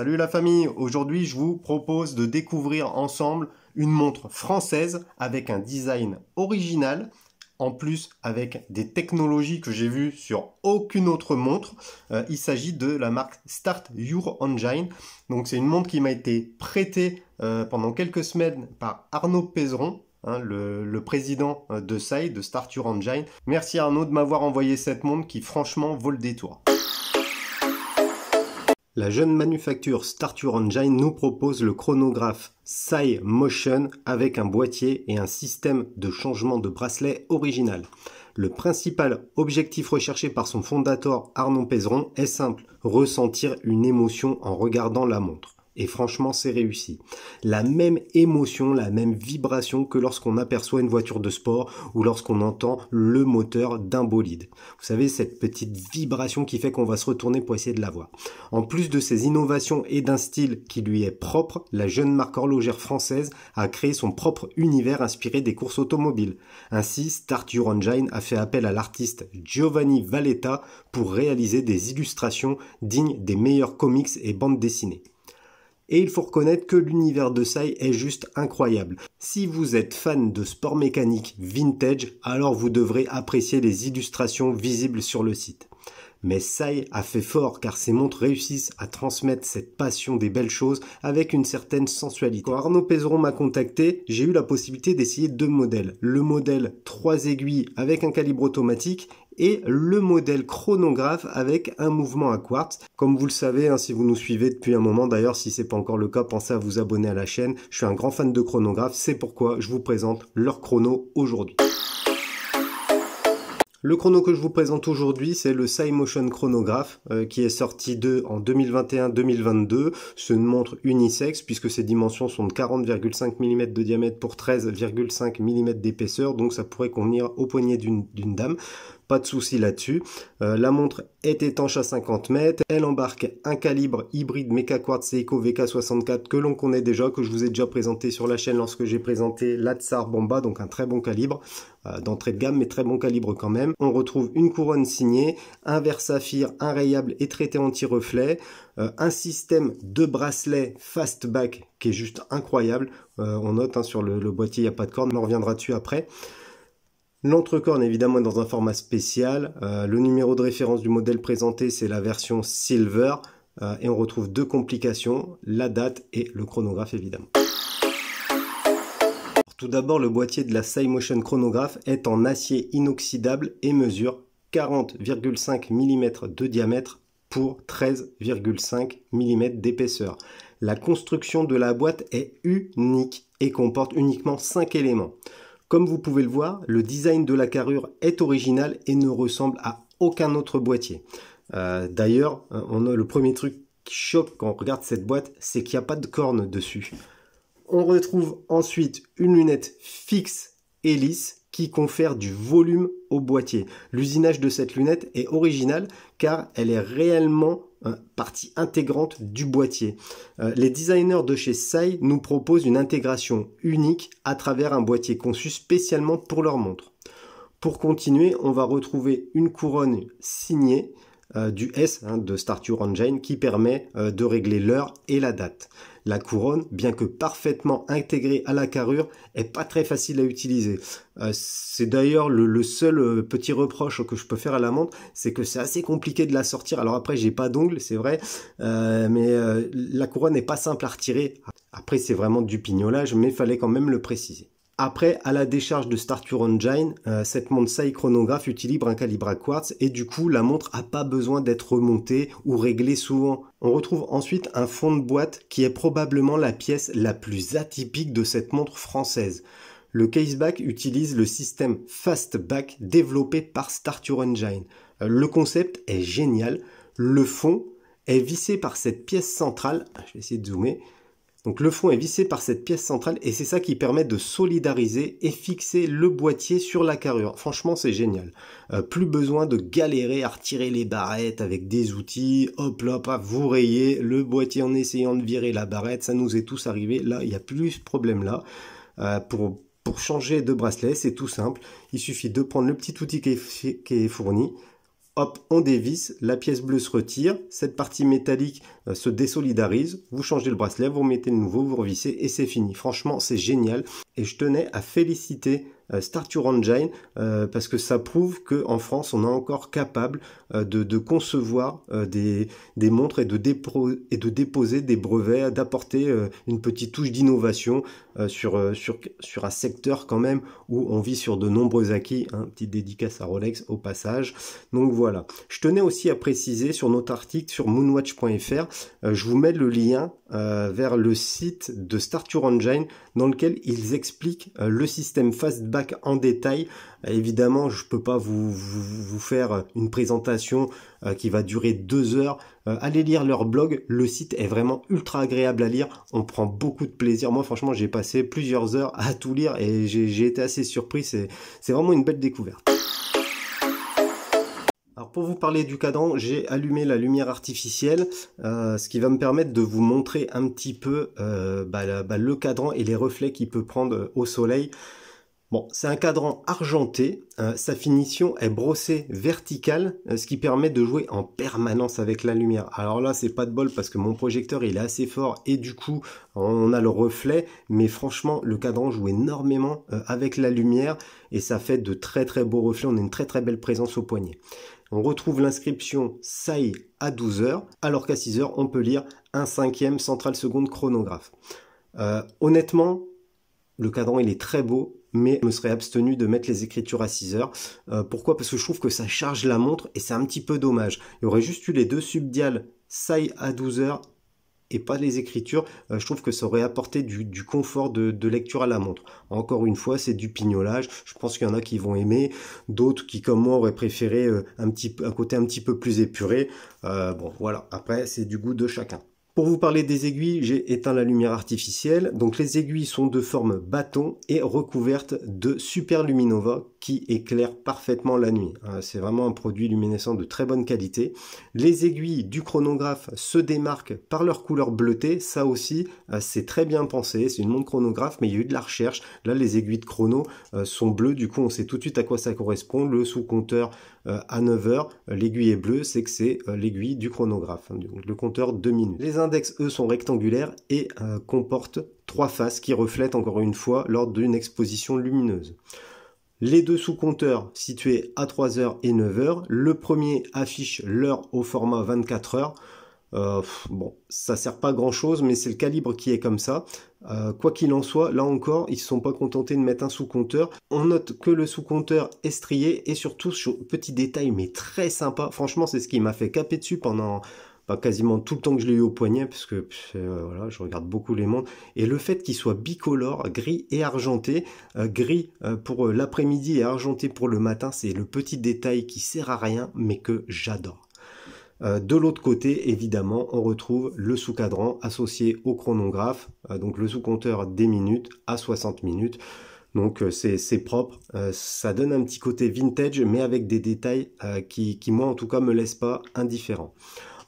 Salut la famille, aujourd'hui je vous propose de découvrir ensemble une montre française avec un design original, en plus avec des technologies que j'ai vues sur aucune autre montre. Il s'agit de la marque Start Your Engine. Donc c'est une montre qui m'a été prêtée pendant quelques semaines par Arnaud Pézeron, le président de SAI, de Start Your Engine. Merci Arnaud de m'avoir envoyé cette montre qui franchement vaut le détour. La jeune manufacture Start Your Engine nous propose le chronographe SAI Motion avec un boîtier et un système de changement de bracelet original. Le principal objectif recherché par son fondateur Arnaud Pézeron est simple, ressentir une émotion en regardant la montre. Et franchement, c'est réussi. La même émotion, la même vibration que lorsqu'on aperçoit une voiture de sport ou lorsqu'on entend le moteur d'un bolide. Vous savez, cette petite vibration qui fait qu'on va se retourner pour essayer de la voir. En plus de ces innovations et d'un style qui lui est propre, la jeune marque horlogère française a créé son propre univers inspiré des courses automobiles. Ainsi, Start Your Engine a fait appel à l'artiste Giovanni Valletta pour réaliser des illustrations dignes des meilleurs comics et bandes dessinées. Et il faut reconnaître que l'univers de SAI est juste incroyable. Si vous êtes fan de sport mécanique vintage, alors vous devrez apprécier les illustrations visibles sur le site. Mais SAI a fait fort car ces montres réussissent à transmettre cette passion des belles choses avec une certaine sensualité. Quand Arnaud Pézeron m'a contacté, j'ai eu la possibilité d'essayer deux modèles. Le modèle 3 aiguilles avec un calibre automatique et le modèle chronographe avec un mouvement à quartz. Comme vous le savez, si vous nous suivez depuis un moment, d'ailleurs si ce n'est pas encore le cas, pensez à vous abonner à la chaîne. Je suis un grand fan de chronographe, c'est pourquoi je vous présente leur chrono aujourd'hui. Le chrono que je vous présente aujourd'hui, c'est le SAI Motion Chronograph qui est sorti en 2021-2022. C'est une montre unisexe puisque ses dimensions sont de 40,5 mm de diamètre pour 13,5 mm d'épaisseur, donc ça pourrait convenir au poignet d'une dame. Pas de souci là-dessus. La montre est étanche à 50 mètres. Elle embarque un calibre hybride Mecha Quartz Seiko VK64 que l'on connaît déjà, que je vous ai déjà présenté sur la chaîne lorsque j'ai présenté la Tsar Bomba, donc un très bon calibre d'entrée de gamme, mais très bon calibre quand même. On retrouve une couronne signée, un verre saphir, un rayable et traité anti-reflet, un système de bracelet fastback qui est juste incroyable. On note sur le boîtier, il n'y a pas de corne, mais on reviendra dessus après. L'entrecorne évidemment est dans un format spécial. Le numéro de référence du modèle présenté, c'est la version Silver. Et on retrouve deux complications, la date et le chronographe évidemment. Tout d'abord, le boîtier de la SAI Motion Chronograph est en acier inoxydable et mesure 40,5 mm de diamètre pour 13,5 mm d'épaisseur. La construction de la boîte est unique et comporte uniquement 5 éléments. Comme vous pouvez le voir, le design de la carrure est original et ne ressemble à aucun autre boîtier. D'ailleurs, le premier truc qui choque quand on regarde cette boîte, c'est qu'il n'y a pas de corne dessus. On retrouve ensuite une lunette fixe et lisse qui confère du volume au boîtier. L'usinage de cette lunette est original car elle est réellement partie intégrante du boîtier. Les designers de chez SAI nous proposent une intégration unique à travers un boîtier conçu spécialement pour leur montre. Pour continuer, on va retrouver une couronne signée du S de Start Your Engine qui permet de régler l'heure et la date. La couronne, bien que parfaitement intégrée à la carrure, est pas très facile à utiliser. C'est d'ailleurs le seul petit reproche que je peux faire à la montre, c'est que c'est assez compliqué de la sortir. Alors après, j'ai pas d'ongles, c'est vrai, mais la couronne n'est pas simple à retirer. Après, c'est vraiment du pignolage, mais il fallait quand même le préciser. Après, à la décharge de Start Your Engine, cette montre SAI chronographe utilise un calibre à quartz et du coup, la montre n'a pas besoin d'être remontée ou réglée souvent. On retrouve ensuite un fond de boîte qui est probablement la pièce la plus atypique de cette montre française. Le caseback utilise le système Fastback développé par Start Your Engine. Le concept est génial. Le fond est vissé par cette pièce centrale. Je vais essayer de zoomer. Donc le fond est vissé par cette pièce centrale et c'est ça qui permet de solidariser et fixer le boîtier sur la carrure. Franchement, c'est génial. Plus besoin de galérer à retirer les barrettes avec des outils. Hop là, vous rayez le boîtier en essayant de virer la barrette. Ça nous est tous arrivé. Là, il n'y a plus ce problème-là. Pour changer de bracelet, c'est tout simple. Il suffit de prendre le petit outil qui est fourni. Hop, on dévisse, la pièce bleue se retire, cette partie métallique se désolidarise, vous changez le bracelet, vous remettez le nouveau, vous revissez et c'est fini. Franchement, c'est génial et je tenais à féliciter Start Your Engine parce que ça prouve qu'en France, on est encore capable de concevoir des montres et de déposer des brevets, d'apporter une petite touche d'innovation sur un secteur quand même où on vit sur de nombreux acquis. Petite dédicace à Rolex au passage. Donc voilà. Je tenais aussi à préciser sur notre article sur moonwatch.fr, je vous mets le lien vers le site de Start Your Engine dans lequel ils expliquent le système Fastback en détail. Évidemment, je peux pas vous faire une présentation qui va durer 2 heures. Allez lire leur blog, le site est vraiment ultra agréable à lire, on prend beaucoup de plaisir. Moi franchement j'ai passé plusieurs heures à tout lire et j'ai été assez surpris, c'est vraiment une belle découverte. Alors pour vous parler du cadran, j'ai allumé la lumière artificielle, ce qui va me permettre de vous montrer un petit peu le cadran et les reflets qu'il peut prendre au soleil. Bon, c'est un cadran argenté, sa finition est brossée verticale, ce qui permet de jouer en permanence avec la lumière. Alors là, c'est pas de bol parce que mon projecteur il est assez fort et du coup, on a le reflet, mais franchement, le cadran joue énormément avec la lumière et ça fait de très très beaux reflets, on a une très très belle présence au poignet. On retrouve l'inscription SAI à 12 heures, alors qu'à 6 heures, on peut lire un 5e centrale seconde chronographe. Honnêtement, le cadran il est très beau, mais je me serais abstenu de mettre les écritures à 6 heures. Pourquoi? Parce que je trouve que ça charge la montre et c'est un petit peu dommage. Il y aurait juste eu les 2 subdials SAI à 12 heures et pas les écritures. Je trouve que ça aurait apporté du confort de lecture à la montre. Encore une fois, c'est du pignolage. Je pense qu'il y en a qui vont aimer, d'autres qui, comme moi, auraient préféré un côté un petit peu plus épuré. Bon, voilà. Après, c'est du goût de chacun. Pour vous parler des aiguilles, j'ai éteint la lumière artificielle. Donc les aiguilles sont de forme bâton et recouvertes de Super Luminova qui éclaire parfaitement la nuit. C'est vraiment un produit luminescent de très bonne qualité. Les aiguilles du chronographe se démarquent par leur couleur bleutée. Ça aussi, c'est très bien pensé. C'est une montre chronographe, mais il y a eu de la recherche. Là, les aiguilles de chrono sont bleues. Du coup, on sait tout de suite à quoi ça correspond. Le sous-compteur à 9 heures, l'aiguille est bleue, c'est que c'est l'aiguille du chronographe, donc le compteur 2 minutes. Les index, eux, sont rectangulaires et comportent 3 faces qui reflètent encore une fois lors d'une exposition lumineuse. Les 2 sous-compteurs situés à 3 heures et 9 heures. Le premier affiche l'heure au format 24 heures. Bon, ça sert pas à grand chose, mais c'est le calibre qui est comme ça. Quoi qu'il en soit, là encore, ils ne se sont pas contentés de mettre un sous-compteur. On note que le sous-compteur est strié et surtout, petit détail, mais très sympa. Franchement, c'est ce qui m'a fait caper dessus pendant quasiment tout le temps que je l'ai eu au poignet, parce que voilà, je regarde beaucoup les montres. Et le fait qu'il soit bicolore, gris et argenté, gris pour l'après-midi et argenté pour le matin, c'est le petit détail qui sert à rien, mais que j'adore. De l'autre côté, évidemment, on retrouve le sous-cadran associé au chronographe, donc le sous-compteur des minutes à 60 minutes. Donc c'est propre, ça donne un petit côté vintage, mais avec des détails qui moi en tout cas me laissent pas indifférent.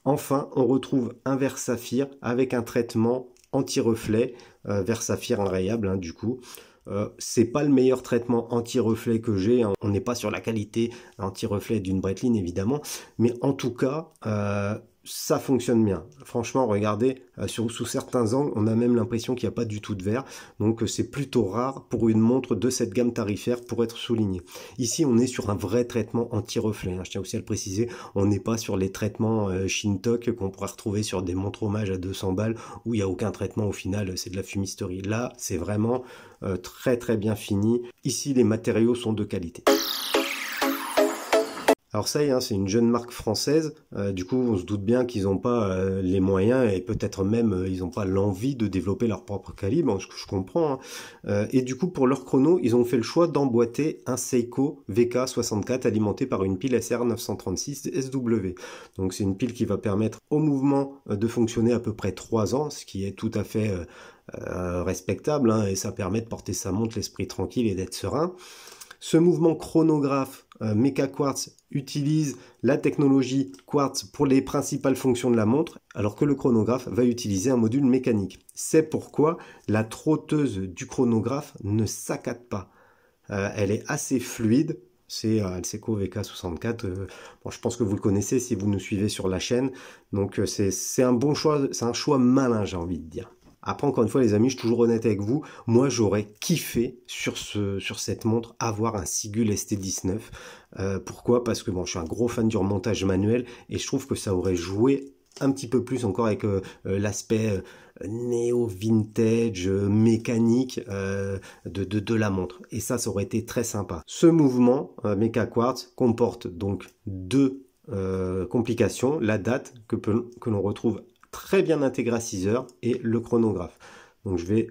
Enfin, on retrouve un verre saphir avec un traitement anti-reflet, verre saphir enrayable du coup. C'est pas le meilleur traitement anti-reflet que j'ai, on n'est pas sur la qualité anti-reflet d'une Breitling évidemment, mais en tout cas ça fonctionne bien. Franchement, regardez, sous certains angles, on a même l'impression qu'il n'y a pas du tout de verre, donc c'est plutôt rare pour une montre de cette gamme tarifaire pour être souligné. Ici, on est sur un vrai traitement anti-reflet, je tiens aussi à le préciser, on n'est pas sur les traitements Shintok qu'on pourrait retrouver sur des montres hommage à 200 balles, où il n'y a aucun traitement au final, c'est de la fumisterie. Là, c'est vraiment très très bien fini. Ici, les matériaux sont de qualité. Alors ça y est, c'est une jeune marque française, du coup on se doute bien qu'ils n'ont pas les moyens et peut-être même ils n'ont pas l'envie de développer leur propre calibre, ce que je comprends. Et du coup pour leur chrono, ils ont fait le choix d'emboîter un Seiko VK64 alimenté par une pile SR936 SW. Donc c'est une pile qui va permettre au mouvement de fonctionner à peu près 3 ans, ce qui est tout à fait respectable, et ça permet de porter sa montre l'esprit tranquille et d'être serein. Ce mouvement chronographe Mecha Quartz utilise la technologie Quartz pour les principales fonctions de la montre, alors que le chronographe va utiliser un module mécanique. C'est pourquoi la trotteuse du chronographe ne saccade pas. Elle est assez fluide, C'est Alseco VK64. Bon, je pense que vous le connaissez si vous nous suivez sur la chaîne. Donc c'est un bon choix, c'est un choix malin, j'ai envie de dire. Après, encore une fois, les amis, je suis toujours honnête avec vous. Moi, j'aurais kiffé sur cette montre avoir un Sigul ST19. Pourquoi? Parce que bon, je suis un gros fan du remontage manuel et je trouve que ça aurait joué un petit peu plus encore avec l'aspect néo-vintage, mécanique de la montre. Et ça aurait été très sympa. Ce mouvement, Mecha Quartz, comporte donc deux complications. La date que l'on retrouve très bien intégrée à 6 heures et le chronographe. Donc je vais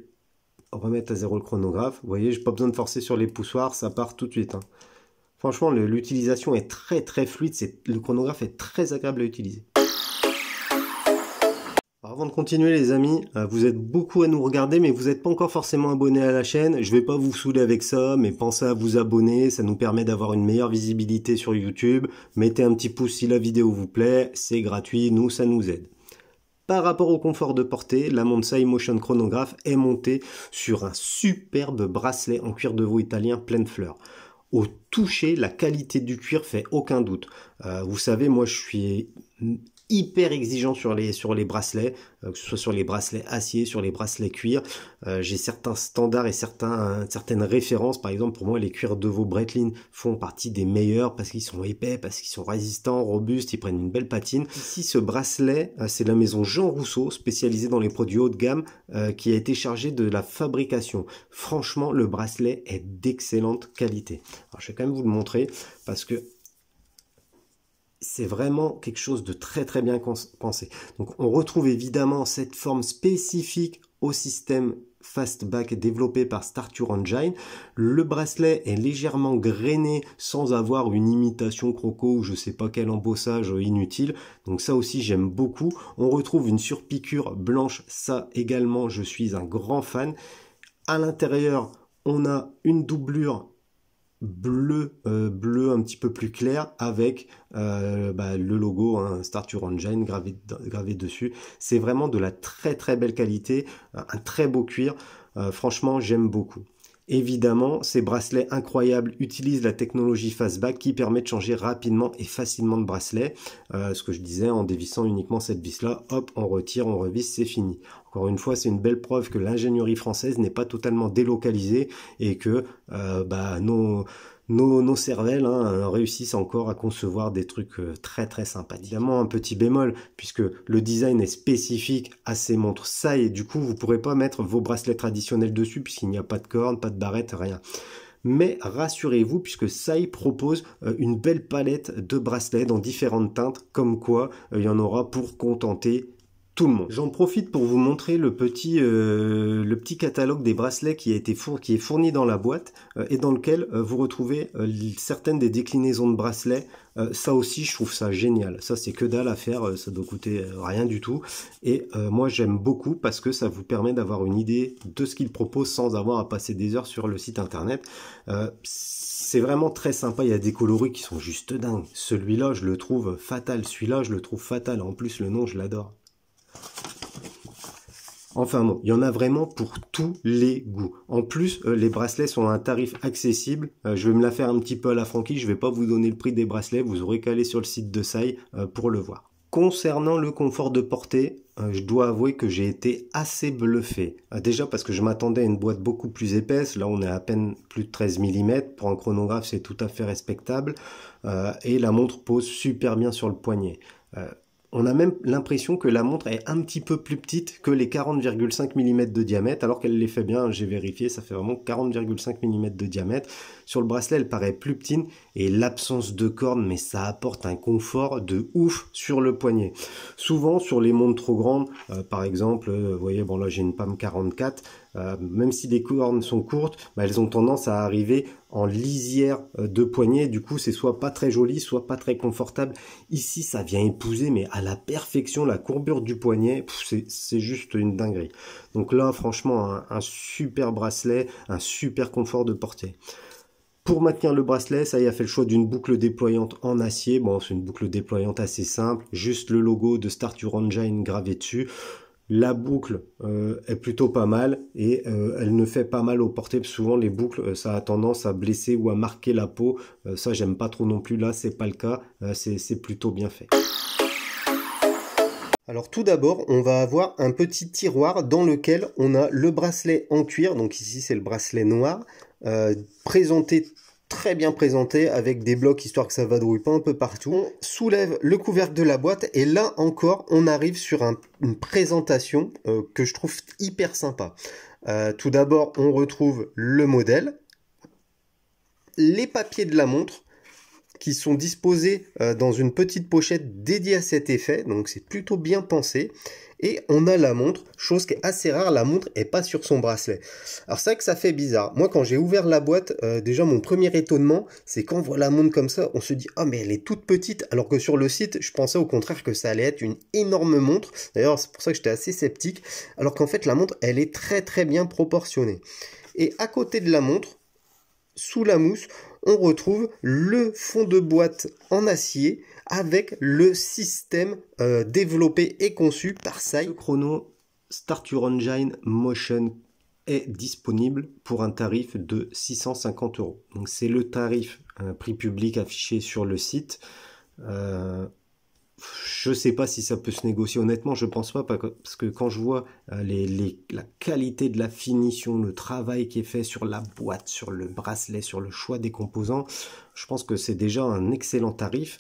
remettre à zéro le chronographe. Vous voyez, je n'ai pas besoin de forcer sur les poussoirs, ça part tout de suite. Hein. Franchement, l'utilisation est très fluide. Le chronographe est très agréable à utiliser. Alors avant de continuer les amis, vous êtes beaucoup à nous regarder mais vous n'êtes pas encore forcément abonné à la chaîne. Je ne vais pas vous saouler avec ça, mais pensez à vous abonner, ça nous permet d'avoir une meilleure visibilité sur YouTube. Mettez un petit pouce si la vidéo vous plaît, c'est gratuit, nous ça nous aide. Par rapport au confort de portée, la montre SiMotion Chronograph est montée sur un superbe bracelet en cuir de veau italien pleine fleur. Au toucher, la qualité du cuir fait aucun doute. Vous savez, moi je suis hyper exigeant sur les bracelets, que ce soit sur les bracelets acier, sur les bracelets cuir. J'ai certains standards et certaines références. Par exemple, pour moi, les cuirs de veau Breitling font partie des meilleurs parce qu'ils sont épais, parce qu'ils sont résistants, robustes, ils prennent une belle patine. Ici, ce bracelet, c'est la maison Jean Rousseau, spécialisée dans les produits haut de gamme, qui a été chargée de la fabrication. Franchement, le bracelet est d'excellente qualité. Alors, je vais quand même vous le montrer parce que c'est vraiment quelque chose de très bien pensé. Donc on retrouve évidemment cette forme spécifique au système Fastback développé par Starture Engine. Le bracelet est légèrement grainé sans avoir une imitation croco ou je sais pas quel embossage inutile. Donc ça aussi j'aime beaucoup. On retrouve une surpiqûre blanche, ça également je suis un grand fan. À l'intérieur on a une doublure bleu un petit peu plus clair avec le logo Starture Engine gravé dessus. C'est vraiment de la très belle qualité, un très beau cuir. Franchement, j'aime beaucoup. Évidemment, ces bracelets incroyables utilisent la technologie Fastback qui permet de changer rapidement et facilement de bracelet. Ce que je disais, en dévissant uniquement cette vis-là, hop, on retire, on revisse, c'est fini. Encore une fois, c'est une belle preuve que l'ingénierie française n'est pas totalement délocalisée et que nos cervelles réussissent encore à concevoir des trucs très sympathiques. Évidemment, un petit bémol, puisque le design est spécifique à ces montres SAI, et du coup, vous ne pourrez pas mettre vos bracelets traditionnels dessus, puisqu'il n'y a pas de corne, pas de barrette, rien. Mais rassurez-vous, puisque SAI propose une belle palette de bracelets dans différentes teintes, comme quoi il y en aura pour contenter tout le monde. J'en profite pour vous montrer le petit catalogue des bracelets qui est fourni dans la boîte et dans lequel vous retrouvez certaines des déclinaisons de bracelets. Ça aussi, je trouve ça génial. Ça, c'est que dalle à faire, ça doit coûter rien du tout. Et moi, j'aime beaucoup parce que ça vous permet d'avoir une idée de ce qu'ils proposent sans avoir à passer des heures sur le site internet. C'est vraiment très sympa, il y a des coloris qui sont juste dingues. Celui-là, je le trouve fatal. Celui-là, je le trouve fatal. En plus, le nom, je l'adore. Enfin bon, il y en a vraiment pour tous les goûts. En plus, les bracelets sont à un tarif accessible. Je vais me la faire un petit peu à la Francky. Je ne vais pas vous donner le prix des bracelets. Vous aurez qu'à aller sur le site de SAI pour le voir. Concernant le confort de portée, je dois avouer que j'ai été assez bluffé. Déjà parce que je m'attendais à une boîte beaucoup plus épaisse. Là, on est à peine plus de 13 mm. Pour un chronographe, c'est tout à fait respectable. Et la montre pose super bien sur le poignet. On a même l'impression que la montre est un petit peu plus petite que les 40,5 mm de diamètre, alors qu'elle les fait bien, j'ai vérifié, ça fait vraiment 40,5 mm de diamètre. Sur le bracelet, elle paraît plus petite, et l'absence de corne, mais ça apporte un confort de ouf sur le poignet. Souvent, sur les montres trop grandes, par exemple, vous voyez, bon là j'ai une PAM 44, même si les cornes sont courtes, elles ont tendance à arriver en lisière de poignet. Du coup, c'est soit pas très joli, soit pas très confortable. Ici, ça vient épouser, mais à la perfection, la courbure du poignet. C'est juste une dinguerie. Donc là, franchement, un super bracelet, un super confort de portée. Pour maintenir le bracelet, ça y a fait le choix d'une boucle déployante en acier. Bon, c'est une boucle déployante assez simple, juste le logo de Starture Engine gravé dessus. La boucle est plutôt pas mal et elle ne fait pas mal au porté. Souvent les boucles, ça a tendance à blesser ou à marquer la peau. Ça, j'aime pas trop non plus. Là, c'est pas le cas. C'est plutôt bien fait. Alors tout d'abord, on va avoir un petit tiroir dans lequel on a le bracelet en cuir. Donc ici, c'est le bracelet noir, présenté, très bien présenté, avec des blocs histoire que ça vadrouille pas un peu partout. On soulève le couvercle de la boîte et là encore, on arrive sur une présentation que je trouve hyper sympa. Tout d'abord, on retrouve le modèle, les papiers de la montre, qui sont disposés dans une petite pochette dédiée à cet effet, donc c'est plutôt bien pensé. Et on a la montre, chose qui est assez rare, la montre n'est pas sur son bracelet. Alors c'est vrai que ça fait bizarre. Moi quand j'ai ouvert la boîte, déjà mon premier étonnement, c'est quand on voit la montre comme ça, on se dit « Ah mais elle est toute petite », alors que sur le site, je pensais au contraire que ça allait être une énorme montre. D'ailleurs c'est pour ça que j'étais assez sceptique, alors qu'en fait la montre, elle est très très bien proportionnée. Et à côté de la montre, sous la mousse, on retrouve le fond de boîte en acier avec le système développé et conçu par Sai. Le chrono Start Your Engine Motion est disponible pour un tarif de 650 €. Donc c'est le tarif prix public affiché sur le site. Je ne sais pas si ça peut se négocier, honnêtement, je pense pas, parce que quand je vois la qualité de la finition, le travail qui est fait sur la boîte, sur le bracelet, sur le choix des composants, je pense que c'est déjà un excellent tarif.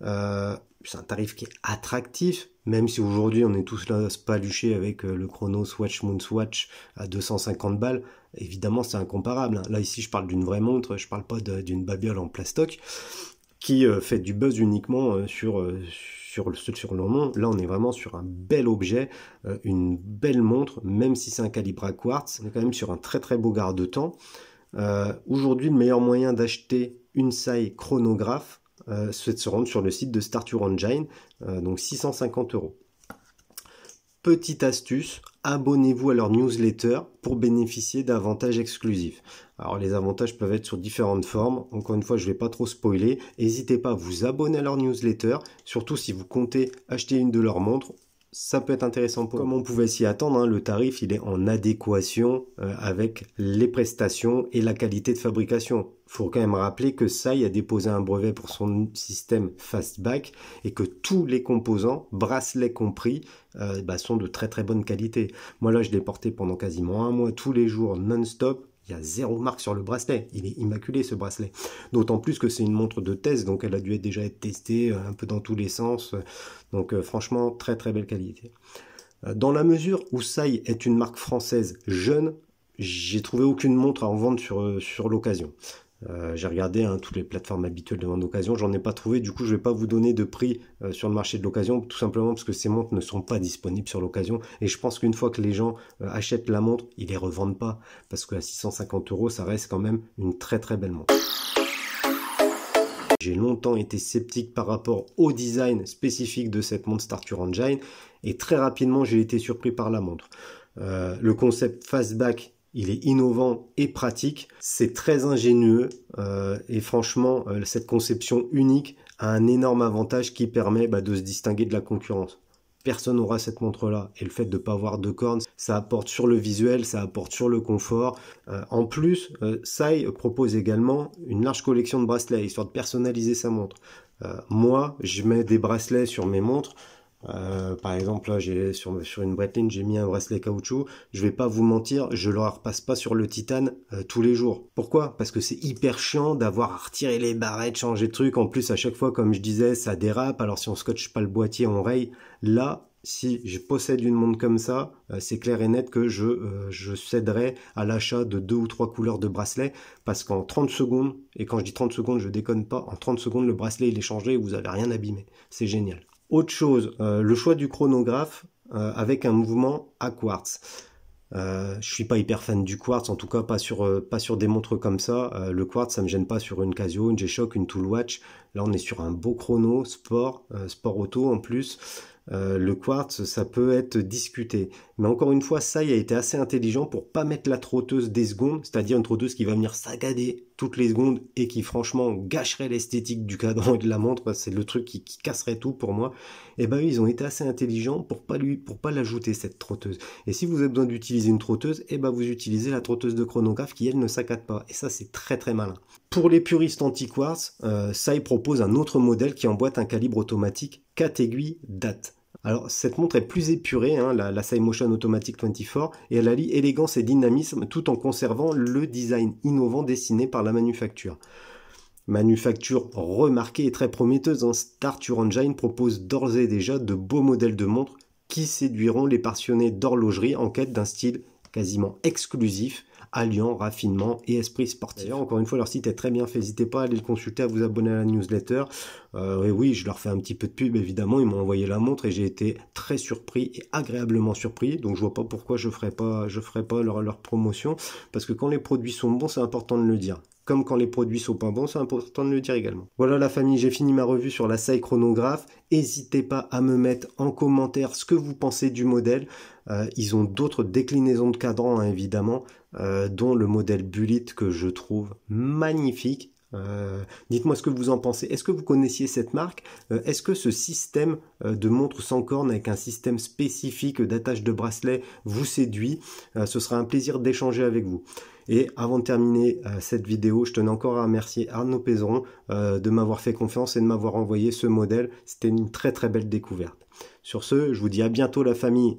C'est un tarif qui est attractif, même si aujourd'hui on est tous là paluchés avec le chrono Swatch Moonswatch à 250 balles. Évidemment, c'est incomparable. Là, ici, je parle d'une vraie montre, je parle pas d'une babiole en plastoc qui fait du buzz uniquement sur le nom. Là, on est vraiment sur un bel objet, une belle montre, même si c'est un calibre à quartz. On est quand même sur un très très beau garde-temps. Aujourd'hui, le meilleur moyen d'acheter une Sai chronographe, c'est de se rendre sur le site de Start Your Engine, donc 650 €. Petite astuce, abonnez-vous à leur newsletter pour bénéficier d'avantages exclusifs. Alors les avantages peuvent être sur différentes formes, encore une fois je ne vais pas trop spoiler, n'hésitez pas à vous abonner à leur newsletter, surtout si vous comptez acheter une de leurs montres, ça peut être intéressant pour vous. Comme on pouvait s'y attendre, hein, le tarif il est en adéquation avec les prestations et la qualité de fabrication. Il faut quand même rappeler que Sai a déposé un brevet pour son système Fastback et que tous les composants, bracelets compris, sont de très très bonne qualité. Moi là je l'ai porté pendant quasiment un mois, tous les jours non-stop. Il y a 0 marque sur le bracelet, il est immaculé ce bracelet. D'autant plus que c'est une montre de test, donc elle a dû déjà être testée un peu dans tous les sens. Donc franchement, très très belle qualité. Dans la mesure où Sai est une marque française jeune, j'ai trouvé aucune montre à en vendre sur l'occasion. J'ai regardé toutes les plateformes habituelles de vente d'occasion, j'en ai pas trouvé, du coup je vais pas vous donner de prix sur le marché de l'occasion, tout simplement parce que ces montres ne sont pas disponibles sur l'occasion, et je pense qu'une fois que les gens achètent la montre, ils les revendent pas, parce qu'à 650 € ça reste quand même une très très belle montre. J'ai longtemps été sceptique par rapport au design spécifique de cette montre Start Your Engine, et très rapidement j'ai été surpris par la montre. Le concept Fastback, il est innovant et pratique, c'est très ingénieux et franchement cette conception unique a un énorme avantage qui permet de se distinguer de la concurrence. Personne n'aura cette montre là et le fait de ne pas avoir de cornes, ça apporte sur le visuel, ça apporte sur le confort. En plus, Sai propose également une large collection de bracelets histoire de personnaliser sa montre. Moi, je mets des bracelets sur mes montres. Par exemple là sur une Breitling j'ai mis un bracelet caoutchouc, je vais pas vous mentir, je le repasse pas sur le titane tous les jours. Pourquoi? Parce que c'est hyper chiant d'avoir à retirer les barrettes, changer de truc, en plus à chaque fois comme je disais ça dérape, alors si on scotche pas le boîtier on raye. Là si je possède une montre comme ça, c'est clair et net que je céderai à l'achat de 2 ou 3 couleurs de bracelet, parce qu'en 30 secondes, et quand je dis 30 secondes je déconne pas, en 30 secondes le bracelet il est changé et vous avez rien abîmé, c'est génial. Autre chose, le choix du chronographe avec un mouvement à quartz. Je suis pas hyper fan du quartz, en tout cas pas sur des montres comme ça. Le quartz, ça me gêne pas sur une Casio, une G-Shock, une Toolwatch. Là, on est sur un beau chrono, sport auto en plus. Le quartz, ça peut être discuté. Mais encore une fois, ça, il a été assez intelligent pour pas mettre la trotteuse des secondes, c'est-à-dire une trotteuse qui va venir sagader toutes les secondes et qui franchement gâcherait l'esthétique du cadran et de la montre, c'est le truc qui casserait tout pour moi, et ben ils ont été assez intelligents pour pas l'ajouter cette trotteuse. Et si vous avez besoin d'utiliser une trotteuse, et ben vous utilisez la trotteuse de chronographe qui elle ne saccade pas, et ça c'est très très malin. Pour les puristes anti-quartz, Sai propose un autre modèle qui emboîte un calibre automatique 4 aiguilles date. Alors cette montre est plus épurée, hein, la SiMotion Automatic 24, et elle allie élégance et dynamisme tout en conservant le design innovant dessiné par la manufacture. Manufacture remarquée et très prometteuse, hein, Star-Trek Engine propose d'ores et déjà de beaux modèles de montres qui séduiront les passionnés d'horlogerie en quête d'un style quasiment exclusif, alliant raffinement et esprit sportif. D'ailleurs, encore une fois, leur site est très bien fait. N'hésitez pas à aller le consulter, à vous abonner à la newsletter. Et oui, je leur fais un petit peu de pub, évidemment. Ils m'ont envoyé la montre et j'ai été très surpris et agréablement surpris. Donc, je vois pas pourquoi je ferais pas leur promotion. Parce que quand les produits sont bons, c'est important de le dire. Comme quand les produits sont pas bons, c'est important de le dire également. Voilà la famille, j'ai fini ma revue sur la Sai chronographe. N'hésitez pas à me mettre en commentaire ce que vous pensez du modèle. Ils ont d'autres déclinaisons de cadran, hein, évidemment, dont le modèle Bullet que je trouve magnifique. Dites-moi ce que vous en pensez. Est-ce que vous connaissiez cette marque? Est-ce que ce système de montre sans corne avec un système spécifique d'attache de bracelet vous séduit? Ce sera un plaisir d'échanger avec vous. Et avant de terminer cette vidéo, je tenais encore à remercier Arnaud Pézeron de m'avoir fait confiance et de m'avoir envoyé ce modèle. C'était une très très belle découverte. Sur ce, je vous dis à bientôt la famille.